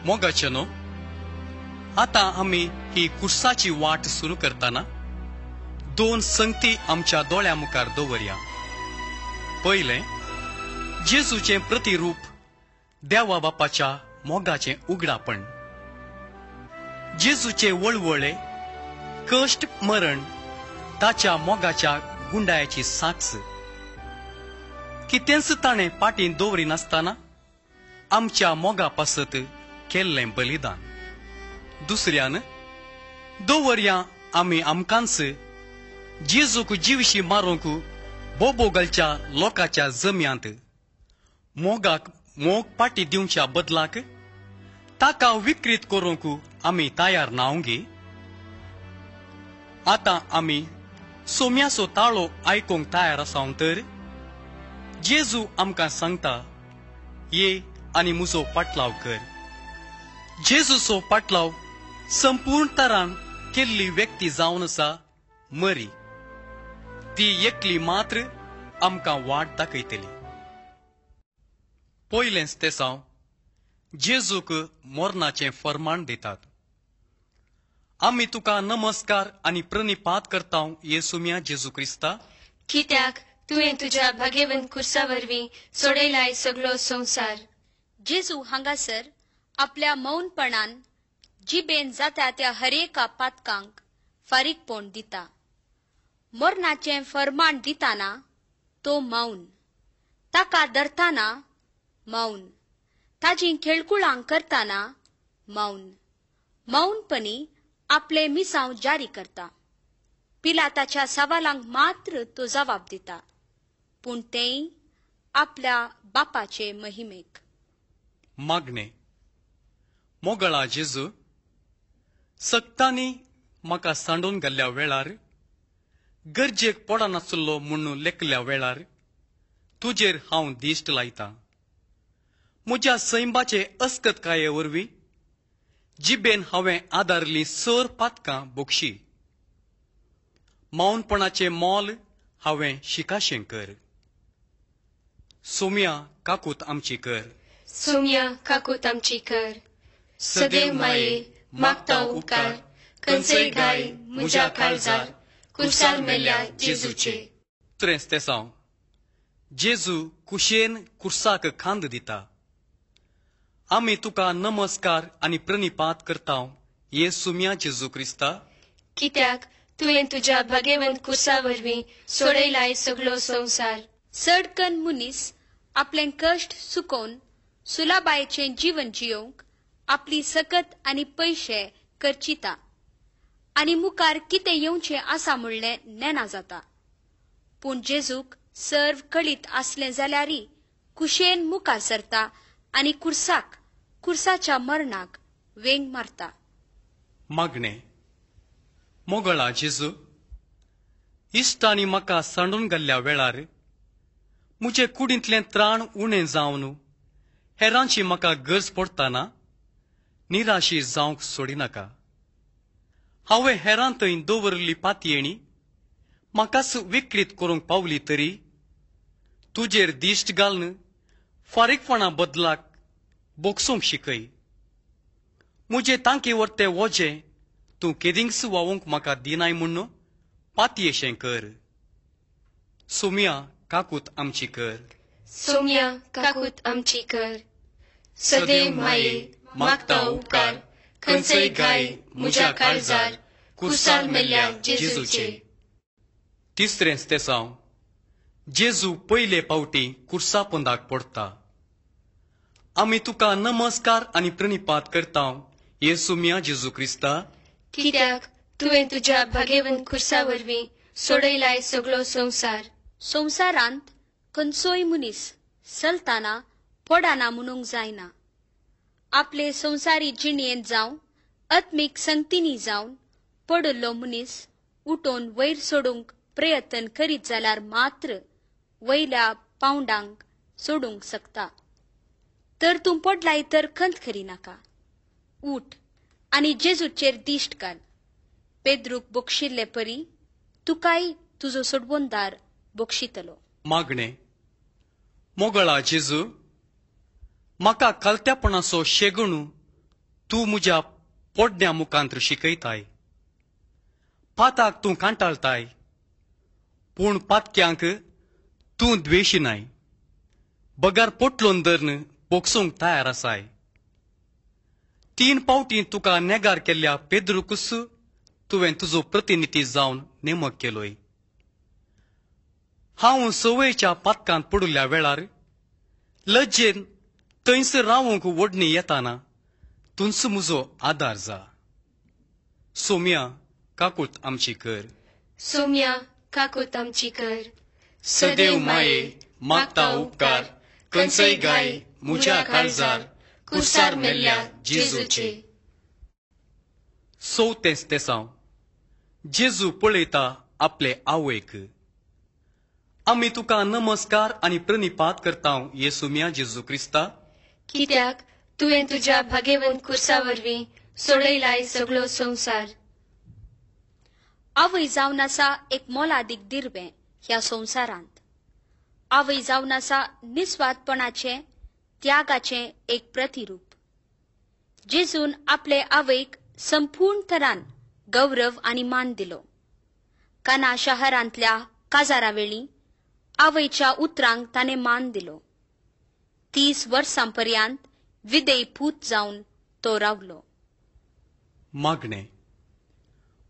मोगाचेनो आता आम्ही ही कुर्साची वाट सुरू करताना दोन संगती आमच्या दोळ्या मुखार दवरया. पहिले जेजूचे प्रतिरूप देवा बापाच्या मोगाचे उगडापण. जेजूचे वळवळे कष्ट मरण ताच्या मोगाच्या गुंडायाची साक्ष. कितेंच ताणें पाटीन दवरी नासतना आमच्या मोगा पासत केल्लें बलिदान. दुसऱ्यान दवरया आमी आमकांच जेजूक जीवशी मारूंक बोबोगलच्या लोकांच्या जम्यांत मोगाक मोग पाटी दिवच्या बदलाक ताका विकृत करूंक आमी तयार नावंगी. आता आमी सोम्याचो ताळो आयकूंक तयार आसां तर जेजू आमकां सांगता, ये आनी म्हजो पाटलाव कर. जेजूचो पाटलाव संपूर्ण तरान केल्ली व्यक्ती जावन आसा मरी. ती एकली मात्र आमकां वाट दाखयतली. पयलेंच तेसांव जेजूक मोरनाचें फर्माण दितात. आमी तुका नमस्कार आनी प्रणिपात करता येसुम्या जेजू क्रिस्ता, कित्याक तुवें तुज्या भाग्यवंत कुर्सा वरवीं सोडयलाय सगळो संवसार. जेजू हांगासर आपल्या मौनपणान जिबेन जाता त्या हरेका पातकांक फारीकपण दिता. मोरनाचें फर्माण दिताना तो मौन, ताका धरताना मौन, ताजी खेळकुळां करताना मौन. मौनपणी आपले मिसांव जारी करता. पिलाताच्या सवालांक मात्र तो जबाब दिता, पूण तेय आपल्या बापाचे महिमेक. मागणे. मोगळा जेजू, सक्तांनी म्हाका सांडून घाल्ल्या वेळार, गरजेक पडनासलो म्हूण लेखल्या वेळार तुजेर हांव दिश्ट लायतां. म्हज्या सैमाचे अस्कतकाये वरवीं जिबेन हांवें आदारलीं सर पातकां बोगशी. मौनपणाचें मोल हांवें शिकाशें कर. सोम्या काकूत आमची कर. सोम्या काकूत आमची कर. सदैव माये मागता उपकार, खंयचय घाय म्हज्या काळजार कुर्सार मेल्ल्या जेजूचे. तिसरेंच तेसांव जेजू कुशेन कुर्साक खांद दिता. आमी तुका नमस्कार आनी प्रणिपात करता येसुम्या जेजू क्रिस्ता, कित्याक तुवें तुज्या भाग्यवंत कुर्सा वरवीं सोडयलाय सगळो संवसार. चडकन मुनीस आपले कश्ट सुकोवन सुलाबायेचें जीवन जियोंक आपली सकत आनी पयशे करचिता आनी मुखार कितें येवचें आसा म्हणलें नेना जाता. पूण जेजूक सर्व कळीत आसलें जाल्यारय कुशेन मुखार सरता आनी कुर्साच्या मरणाक वेंग मारता. मागणे. मोगळा जेजू, इश्टांनी म्हाका सांडून घाल्ल्या वेळार म्हजे कुडींतलें त्राण उणें जावन हेरांची म्हाका गरज पडटाना निराशी जावंक सोडिनाका. हांवें हेरां थंय दवरली पातयेणी म्हाकाच विकृत करूंक पावली तरी तुजेर दिश्ट घालन फारीकपणा बदलाक बोगसूंक शिकय. म्हजें तांके वरतें वजें तूं केदींच वावूंक म्हाका दिनाय म्हूण पातयेशें कर. सोम्या काकूत आमची कर. सोम्या काकूत आमची कर. सदैव माये मागता उपकार, खंयचय घाय म्हज्या काळजार कुर्सार मेल्ल्या जेजूचे. तिसरेंच तेसांव जेजू पयले पावटी कुर्सा पोंदाक पडटा. आमी तुका नमस्कार आनी प्रणिपात करता येसुम्या जेजू क्रिस्ता, कित्याक तुवें तुज्या भाग्यवंत कुर्सा वरवीं सोडयलाय सगळो संवसार. संवसारांत खंयचोय मुनीस चलताना पडना म्हणूंक जायना. आपले संवसारी जिणेंत जावं आत्मीक संगतींनी जावन पडल्लो मनीस उठोवन वयर सोडूंक प्रयत्न करीत जाल्यार मात्र वयल्या पावंडांक सोडूंक शकता. तर तूं पडलाय तर खंत करिनाका. उठ आनी जेजूचेर दिश्ट घाल. पेद्रूक बोगशिल्ले परी तुकाय तुजो सोडवोनदार बोगशितलो. मागणे. मोगळा जेजू, म्हाका कलत्यापणाचो शेगणू तू म्हज्या पोडण्या मुखांत्र शिकयताय. पाताक तूं कांटाळताय, पूण पातक्यांक तूं द्वेशिनाय. बगार पोटलोन धरून बोगसूंक तयार आसाय. 3 पावटी तुका नेगार केल्ल्या पेद्रूकूच तुवें तुजो प्रतिनिधी जावन नेमक केलोय. हांव सवयेच्या पातकांत पडुल्ल्या वेळार लज्जेन थंयसर रावूंक ओडणी येताना तुंच म्हजो आदार जा. सोम्या काकूट आमची कर. सोम्या काकूट आमची कर. सदैव माये मागता उपकार, खंयचय गाय म्हज्या काळजार, कुर्सार मेल्ल्या जेजूचे. 34 तेसांव जेजू पळयता आपले आवयक. आमी तुका नमस्कार आनी प्रणिपात करता येसुम्या जेजू क्रिस्ता, कित्याक तुवें तुज्या भाग्यवंत कुर्सा वरवीं सोडयलाय सगळो संवसार. आवय जावन आसा एक मोलादीक दिर्बें ह्या संवसारांत. आवय जावन आसा निस्वार्थपणाचे त्यागाचे एक प्रतिरूप. जेजून आपले आवयक संपूर्ण तरान गौरव आनी मान दिलो. काना शारांतल्या काजारावेळी आवयच्या उतरांक ताणें मान दिलो. 30 वर्सांपर्यंत विदेय पूत जावन तो रावलो. मागणे.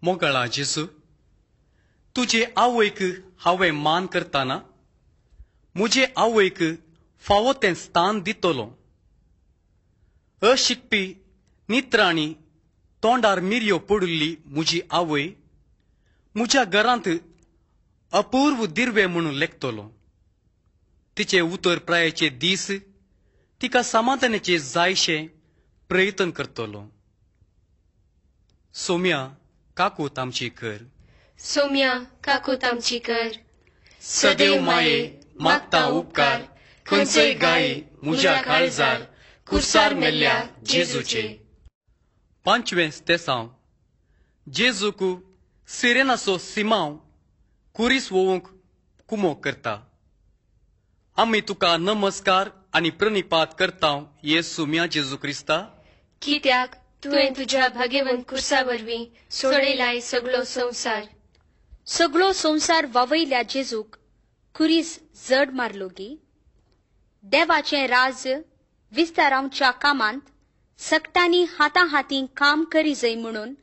मोगळा जेजू, तुजे आवयक हांवें मान करताना म्हजे आवयक फावो तें स्थान दितलो. अशिकपी नित्रांनी तोंडार मिरयो पडुल्ली म्हजी आवय म्हज्या घरांत अपूर्व दिर्वे म्हणून लेखतलो. तिचे उतर प्रायाचे दीस तिका समाधानाचे जायशे प्रयत्न करतलो. सोम्या काकूट आमची कर. सोम्या काकूट आमची कर. सदैव माये मागता उपकार, खंयचय गाय म्हज्या काळजार, कुर्सार मेल्ल्या जेजूचे. 5वें तेसांव जेजूक सिरेनाचो सिमांव कुरीस वोवंक कुमो करता. आमी तुका नमस्कार आनी प्रणिपात करता येसुम्या जेजू क्रिस्ता, कित्याक तुवें तुज्या भाग्यवंत कुर्सा वरवीं सोडयलाय सगळो संवसार. सगळो संवसार वावयल्या जेजूक कुरीस जड मारलो गी. देवाचें राज विस्तारावच्या कामांत सक्तांनी हातां हातीं काम करी जय म्हणून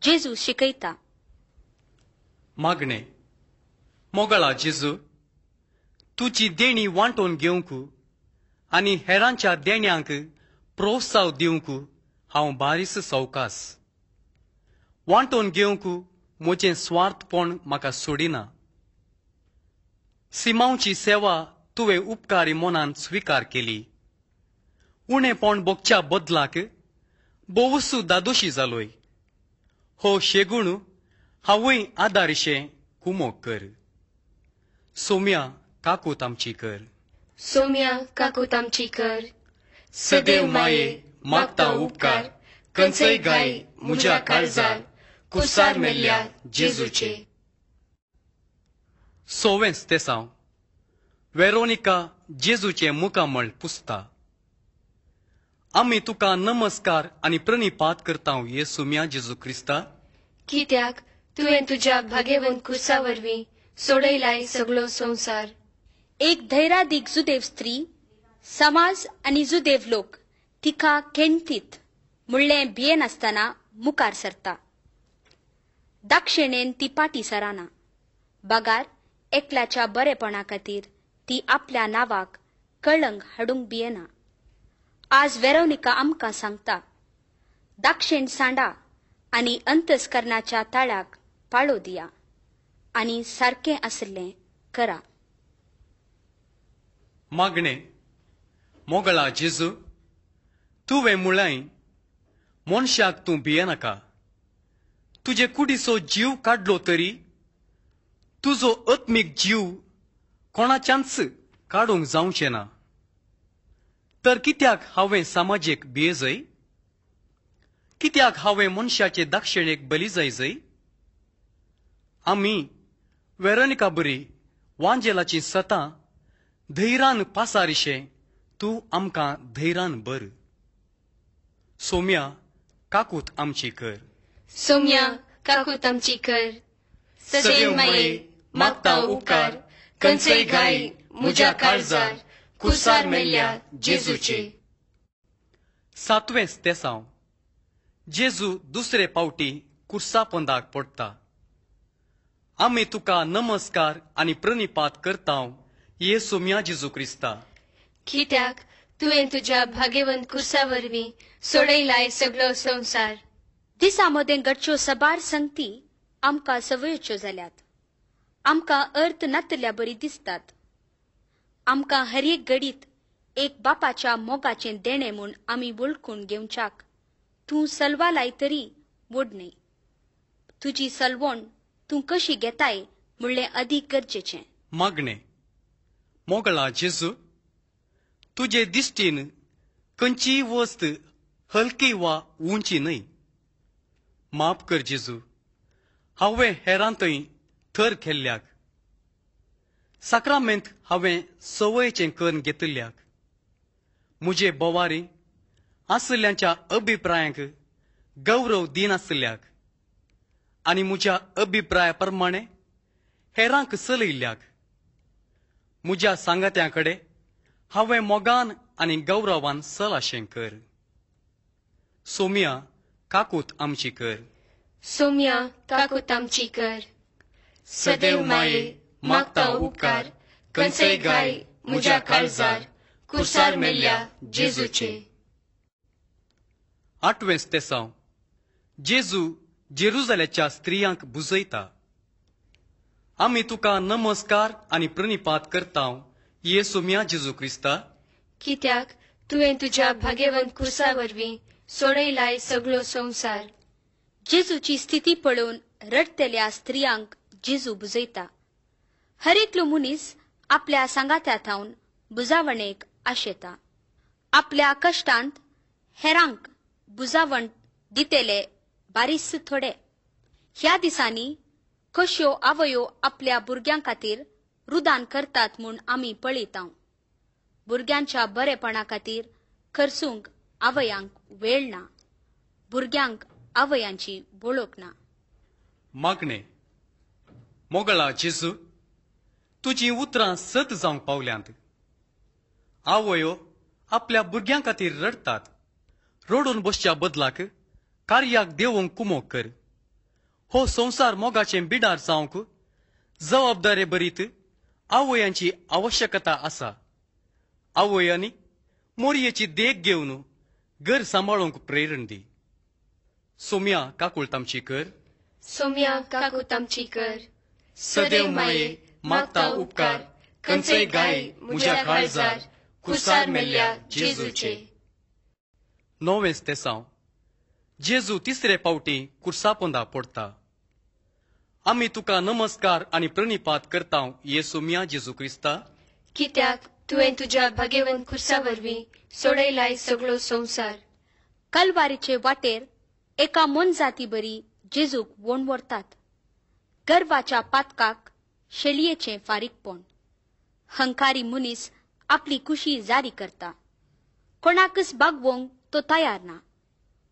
जेजू शिकयता. मागणे. मोगळा जेजू, तुजी देणी वांटोवन घेवंक आनी हेरांच्या देण्यांक प्रोत्साव दिवंक हांव बारीस सवकास. वांटोवन घेवंक म्हजें स्वार्थपण म्हाका सोडिना. सिमांवची सेवा तुवें उपकारी मनान स्विकार केली. उणेपण भोगच्या बदलाक बोवसू दादोशी जालोय. हो शेगूण हांवूय आदारीशें कुमो कर. सोम्या काकूट आमची कर. सोम्या काकूट आमची कर. सदैव माये मागता उपकार, खंयचय गाय म्हज्या काळजार, कुर्सार मेल्ल्या जेजूचे. 6वें तेसांव वेरोनिका जेजूचे मुखामळ पुसता. आमी तुका नमस्कार आनी प्रणिपात करता येसुम्या जेजू क्रिस्ता, कित्याक तुवें तुज्या भाग्यवंत कुर्सा वरवीं सोडयलाय सगळो संवसार. एक धैर्यादीक जुदेव स्त्री, समाज आनी जुदेव लोक तिका केणतीत म्हणलें भियेन आसतना मुखार सरता. दाक्षिणेन ती पाटी सराना. बागार एकल्याच्या बरेपणा खातीर ती आपल्या नावाक कळंक हाडूंक भियेना. आज वेरोनिका आमकां सांगता, दाक्षिण सांडा आनी अंतस्करणाच्या ताळ्याक पाळो दिया आनी सारकें आसलें करा. मागणे. मोगळा जेजू, तुवें म्हळाय मनशाक तूं भियेनाका. तुजे कुडीचो जीव काडलो तरी तुजो आत्मीक जीव कोणाच्याच काडूंक जावचें ना. तर कित्याक हांवें समाजेक भियेजय? कित्याक हांवें मनशाचे दाक्षिणेक बली जायजय? आमी वेरोनिका बरी वांजेलाची सतां धैर्यान पासारिशें तूं आमकां धैर्यान बर. सोम्या काकूत आमची कर. सोम्या काकूत आमची कर. सदैव माये मागता उपकार, खंयचय घाई म्हज्या काळजार, कुसार मेल्ल्या जेजूचे. 7वें तेसांव जेजू दुसरे पावटी कुर्सा पोंदाक पडटा. आमी तुका नमस्कार आनी प्रणिपात करतांव, ये सोम्या जेजू क्रिस्ता. कित्याक तुवें तुज्या भाग्यवंत कुर्सा वरवीं सोडयलाय सगळो संवसार. दिसा मदें घडच्यो सबार संगती आमकां सवयच्यो जाल्यात. आमकां अर्थ नातल्या बरी दिसतात. आमकां हर एक घडीत एक बापाच्या मोगाचें देणें म्हूण आमी वळखून घेवच्याक तूं सलवा लाय तरी वडनय. तुजी सलवण तूं कशी घेताय म्हणलें अदीक गरजेचें. मागणें. मोगळा जेजू, तुजे दिश्टीन खंयचीय वस्त हलकी वा उंची न्हय. माफ कर जेजू, हांवें हेरांतय थर केल्ल्याक. साक्रामेंत हांवें सवयेचें करून घेतिल्ल्याक. म्हजे बोवारी आसल्यांच्या अभिप्रायांक गौरव दिनासल्ल्याक आनी म्हज्या अभिप्राया प्रमाणे हेरांक चलयल्ल्याक. म्हज्या सांगात्यां कडेन हांवें मोगान आनी गौरवान चलाशें कर. सोम्या काकूत आमची कर. सोम्या काकूत आमची कर. सदैव माये मागता उपकार, खंयचय घाई म्हज्या काळजार, कुसार मेल्ल्या जेजूचे. 8वें तेसांव जेजू जेरुजालेच्या स्त्रियांक बुजयता. आमी तुका नमस्कार आनी प्रणिपात करतांव, ये सोम्या जेजू क्रिस्ता. कित्याक तुवें तुज्या भाग्यवंत कुर्सा वरवीं सोडयलाय सगळो संवसार. जेजूची स्थिती पळोवन रडतल्या स्त्रियांक जेजू बुजयता. हर एकलो मनीस आपल्या सांगात्या थावन बुजावणेक आशेता. आपल्या कश्टांत हेरांक बुजावण दितेले बारीस थोडे. ह्या दिसांनी कश्यो आवयो आपल्या भुरग्यां खातीर रुदान करतात म्हूण आमी पळयतांव. भुरग्यांच्या बरेपणा खातीर खर्चूंक आवयांक वेळ ना. भुरग्यांक आवयांची वळख ना. मागणें. मोगळा जेजू, तुजीं उतरां सत जावंक पावल्यांत. आवयो आपल्या भुरग्यां खातीर रडतात. रडून बसच्या बदलाक कार्याक देवोंक कुमोग कर. हो संवसार मोगाचें बिडार जावंक जबाबदारे बरीत आवयांची आवश्यकता आसा. आवयांनी मोरयेची देख घेवन घर सांबाळूंक प्रेरण दी. सोम्या काकूळट आमची कर. सोम्या काकूत आमची कर. सदैव माये मागता उपकार, खंयचय घाई म्हज्या काळजार, कुसार मेल्ल्या जेजूचे. 9वें तेसांव जेजू तिसरे पावटी कुर्सा पोंदा पडटा. आमी तुका नमस्कार आनी प्रणिपात करतांव, ये सोम्या जेजू क्रिस्ता. कित्याक तुवें तुज्या भाग्यवंत कुर्सा वरवीं सोडयलाय सगळो संवसार. कलवारीचे वाटेर एका मनजाती बरी जेजूक वोण व्हरतात. गर्वाच्या पातकाक शेलयेचें फारीकपण. हंकारी मनीस आपली खुशी जारी करता. कोणाकच बागवंक तो तयार ना.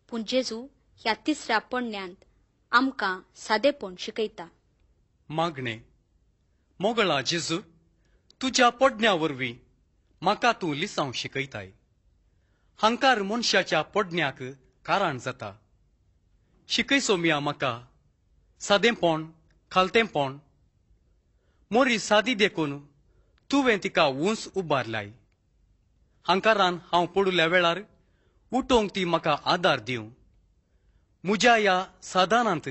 पूण जेजू ह्या तिसऱ्या पडण्यांत आमकां सादेपण शिकयता. मागणें. मोगळा जेजू, तुज्या पडण्या वरवीं म्हाका तूं लिसांव शिकयताय. हंकार मनशाच्या पडण्याक कारण जाता. शिकय सोम्या म्हाका सादेपण, खालतेपण. मोरी सादी देखून तुवें तिका उंच उबारलाय. हंकारान हांव पडुल्या वेळार उठोवंक ती म्हाका आदार दिवं. म्हज्या ह्या साधनांत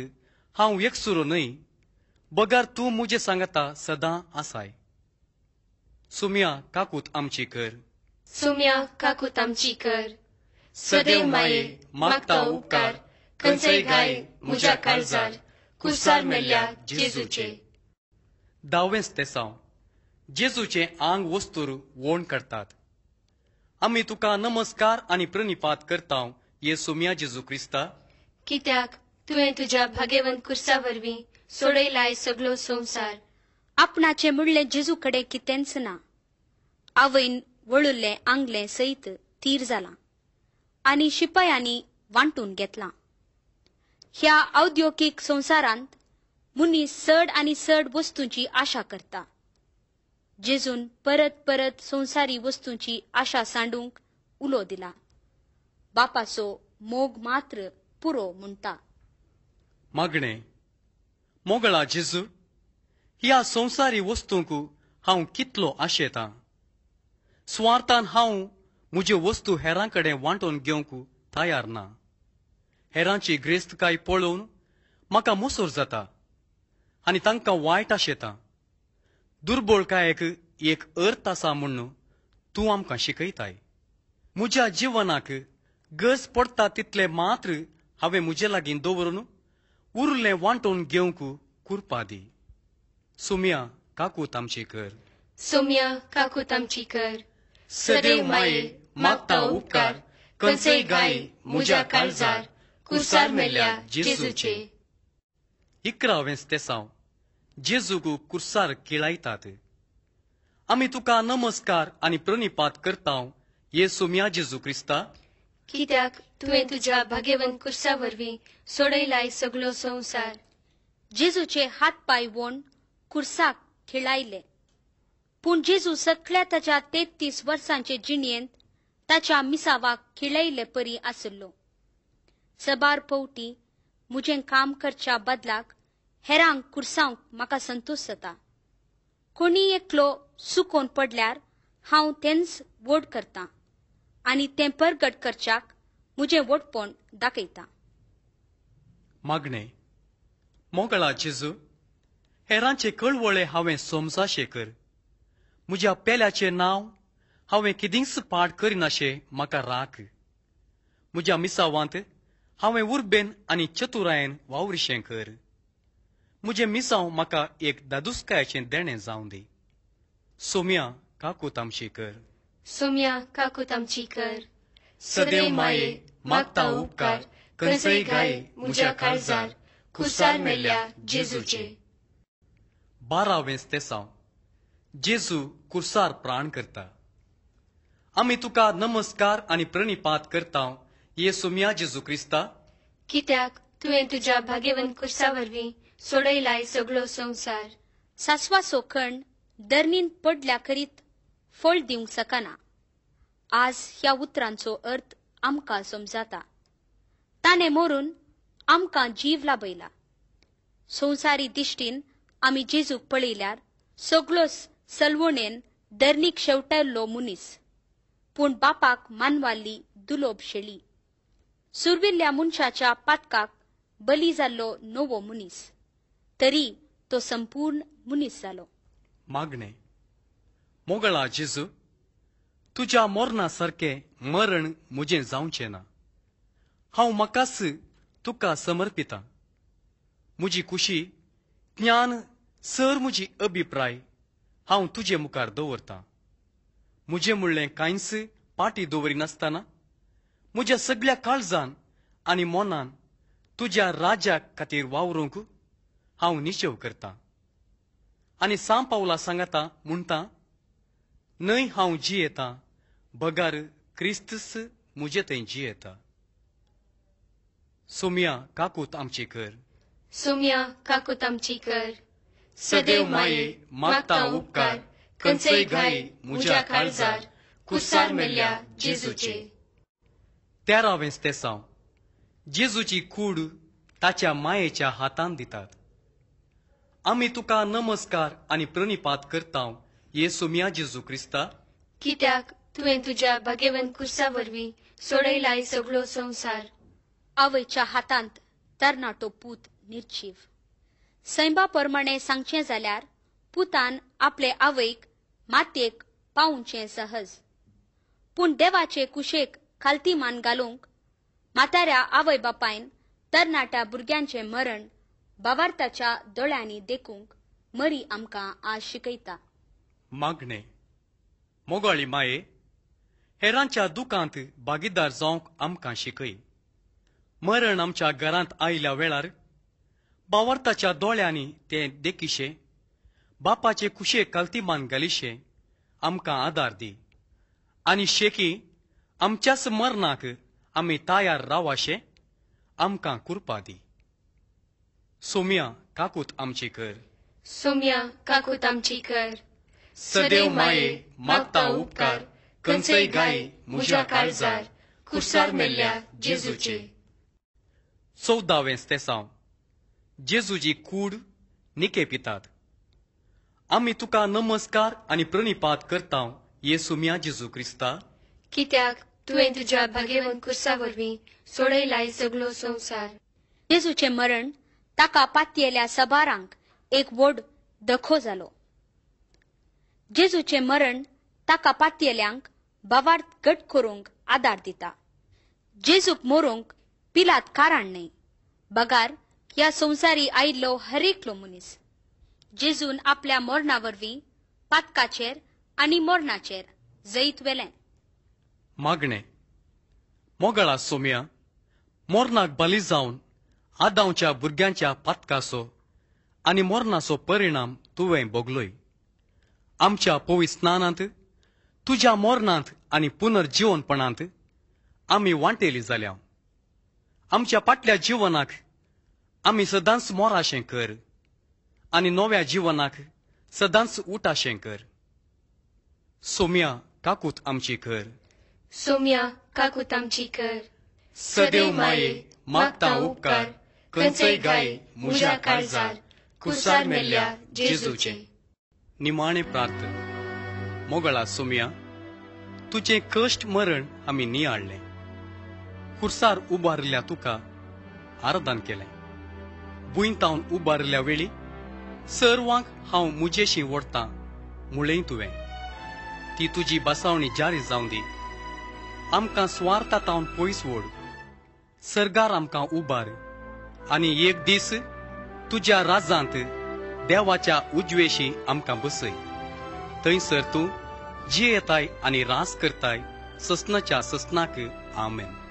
हांव एकसुरो न्हय, बगार तूं म्हजे सांगता सदां आसाय. सोम्या काकूत आमची कर. सोम्या काकूत आमची कर. सदैव माये मागता उपकार, खंयचय घाई म्हज्या काळजार, कुसार मेल्ल्या जेजूचे. 10वें तेसांव जेजूचें आंग वस्तूर वोण करतात. आमी तुका नमस्कार आनी प्रणिपात करतांव, ये सोम्या जेजू क्रिस्ता. कित्याक तुवें तुज्या भाग्यवंत कुर्सा वरवीं सोडयलाय सगळो संवसार. आपणाचें म्हणलें जेजू कडेन कितेंच ना. आवयन वळुल्लें आंगलें सयत तीर जालां. आनी शिपायांनी वांटून घेतला. ह्या औद्योगिक संवसारांत मनीस चड आनी चड वस्तूंची आशा करता. जेजून परत परत संवसारी वस्तूंची आशा सांडूंक उलो दिला. बापाचो मोग मात्र पुरो म्हणटा. मागणे मोगळा जेजू, ह्या संवसारी वस्तूंक हांव कितलो आशेतां. स्वार्थान हांव म्हज्यो वस्तू हेरांकडेन वांटून घेवंक तयार ना. हेरांची गिरेस्तकाय पळोवन म्हाका मोसोर जाता आनी तांकां वायट आशेतां. दुर्बळकायेक एक अर्थ आसा म्हूण तूं आमकां शिकयताय. म्हज्या जिवनाक गरज पडटा तितले मात्र हांवें म्हजे लागीं दवरून उरलें वांटून घेवंक कुरपा दी. सुम्या काकूत आमची कर. सोम्या काकूत आमची कर. सदैव माये मागता उपकार, खंयचय गाय म्हज्या काळजार, कुर्सार मेल्ल्या जेजूचे. 11वें तेसांव जेजूक कुर्सार किळायतात. आमी तुका नमस्कार आनी प्रणिपात करता, ये सोम्या जेजू क्रिस्ता, कित्याक तुवें तुज्या भाग्यवन कुर्सा वरवीं सोडयलाय सगळो संवसार. जेजूचे हात पाय वोन कुर्साक खिळायले. पूण जेजू सगळ्या ताच्या 33 वर्सांचे जिणेंत ताच्या मिसावाक खिळयले परी आसलो. सबार पवटी म्हजें काम करच्या बदलाक हेरांक कुर्सांक म्हाका संतोश जाता. कोणी एकलो सुकोवन पडल्यार हांव तेंच वोड करतां आनी तें परगट करच्याक म्हजें वोडपण दाखयतां. मागणे मोगळा जेजू, हेरांचे कळवळे हांवें समजाशें कर. म्हज्या पेल्याचें नांव हांवें किदींच पाड करिनाशें म्हाका राख. म्हज्या मिसावांत हांवें उर्बेन आनी चतुरायेन वावरिशें कर. म्हजें मिसांव म्हाका एक दादुसकायेचें देणें जावं दी. सोम्या काकूत आमची कर. सोम्या काकूत आमची कर. सदैव माये मागता उपकार, खंयचय गाय म्हज्या काळजार, कुर्सार मेल्ल्या जेजूचे. 12वें तेसांव जेजू कुर्सार प्राण करता. आमी तुका नमस्कार आनी प्रणिपात करता, ये सोम्या जेजू क्रिस्ता, कित्याक तुवें तुज्या भाग्यवन कुर्सा वरवीं सोडयलाय सगळो संवसार. सासवाचो खण धरणीन पडल्या करीत फळ दिवंक शकना. आज ह्या उतरांचो अर्थ आमकां समजाता. ताणें मरून आमकां जीव लाभयला. संवसारी दिश्टीन आमी जेजूक पळयल्यार सगळो सलवणेन धरणीक शेवटायल्लो मनीस, पूण बापाक मानवाल्ली दुलोब शेळी. सुरविल्ल्या मनशाच्या पातकाक बली जाल्लो नवो मनीस, तरी तो संपूर्ण मनीस जालो. मागणे मोगळा जेजू, तुज्या मोरणा सारकें मरण म्हजें जावचें ना. हांव म्हाकाच तुका समर्पितां. म्हजी खुशी, ज्ञान, सर म्हजी अभिप्राय हांव तुजे मुखार दवरतां. म्हजें म्हणलें कांयच पाटी दवरिनासतना म्हज्या सगळ्या काळजान आनी मोनान तुज्या राज्या खातीर वावरूंक हांव निशेव करतां. आनी सांपावला सांगता म्हणटा, न्हय हांव जियेतां, बगार क्रिस्तस म्हजे थंय जियेता. सोम्या काकूत आमची कर. सोम्या काकूत आमची कर. सदैव माये मागता उपकार, खंयचय गाय म्हज्या काळजार, कुर्सार मेल्ल्या जेजूचे. 13वें तेसांव जेजूची कूड ताच्या मायेच्या हातांत दितात. आमी तुका नमस्कार आनी प्रणिपात करता, ये सोम्या जेजू क्रिस्ता, कित्याक तुवें तुज्या भाग्यवन कुर्सा वरवीं सोडयलाय सगळो संवसार. आवयच्या हातांत तरणाटो पूत निर्जीव. सैमा प्रमाणे सांगचें जाल्यार पुतान आपले आवयक मातयेक पावोवचें सहज. पूण देवाचे कुशेक खालतीमान घालूंक म्हाताऱ्या आवय बापायन तरणाट्या भुरग्यांचें मरण भावार्थाच्या दोळ्यांनी देखूंक मरी आमकां आज शिकयता. मागणे मोगाळी माये, हेरांच्या दुखांत भागीदार जावंक आमकां शिकय. मरण आमच्या घरांत आयल्या वेळार भावार्थाच्या दोळ्यांनी तें देखिशें, बापाचे कुशेक काल्तीमान घालिशें आमकां आदार दी. आनी शेकी आमच्याच मरणाक आमी तयार रावाशे आमकां कुरपा दी. सोम्या काकूत आमची कर. सोम्या काकूत आमची कर. सदैव माये मागता उपकार खंयचय गाय म्हज्या काळजार खुर्सार मेल्ल्या जेजूचे. 14वें स्तेसांव जेजूची कूड निके पितात. आमी तुका नमस्कार आनी प्रणिपात करता येसुम्या जेजू क्रिस्ता, कित्याक तुवें तुज्या भाग्यवन कुर्सा वरवीं सोडयलाय सगळो संवसार. जेजूचे मरण ताका पातयेल्या सबारांक एक व्हड दखो जालो. जेजूचे मरण ताका पातयेल्यांक बावार्थ घट करूंक आदार दिता. जेजूक मोरूंक पिलात कारण न्हय, बगार ह्या संवसारी आयिल्लो हरेकलो मनीस. जेजून आपल्या मोरणा वरवीं पातकाचेर आनी मोरणाचेर जैत वेलें. मागणे मोगळा सोम्या, मोरणाक बली जावन आदांच्या भुरग्यांच्या पातकाचो आनी मोरणाचो परिणाम तुवें भोगलोय. आमच्या पवित्र स्नानांत तुज्या मोरणांत आनी पुनर्जीवनपणांत आमी वांटेली जाल्या. आमच्या फाटल्या जिवनाक आमी सदांच मोराशें कर आनी नव्या जिवनाक सदांच उठाशें कर. सोम्या काकूत आमची कर. सोम्या काकूत आमची कर. सदैव माये मागता उपकार खंयचय गाय म्हज्या काळजार खुर्सार मेल्ल्या जेजूचे. निमाणे प्रार्थना. मोगळा सोम्या, तुझे कश्ट मरण आमी नियाळ्ळें. खुर्सार उबारल्या तुका आराधन केलें. बुयंतावन उबारल्या वेळी सर्वांक हांव मुजेशी ओडतां मुळें तुवें. ती तुजी बसावणी जारी जावं दी. आमकां स्वार्थांतावन पयस ओड. सर्गार आमकां उबार आनी एक दीस तुज्या राजांत देवाच्या उजवेशी आमकां बसय. थंयसर तूं जियेताय आनी रास करताय ससनाच्या ससनाक. आमेन.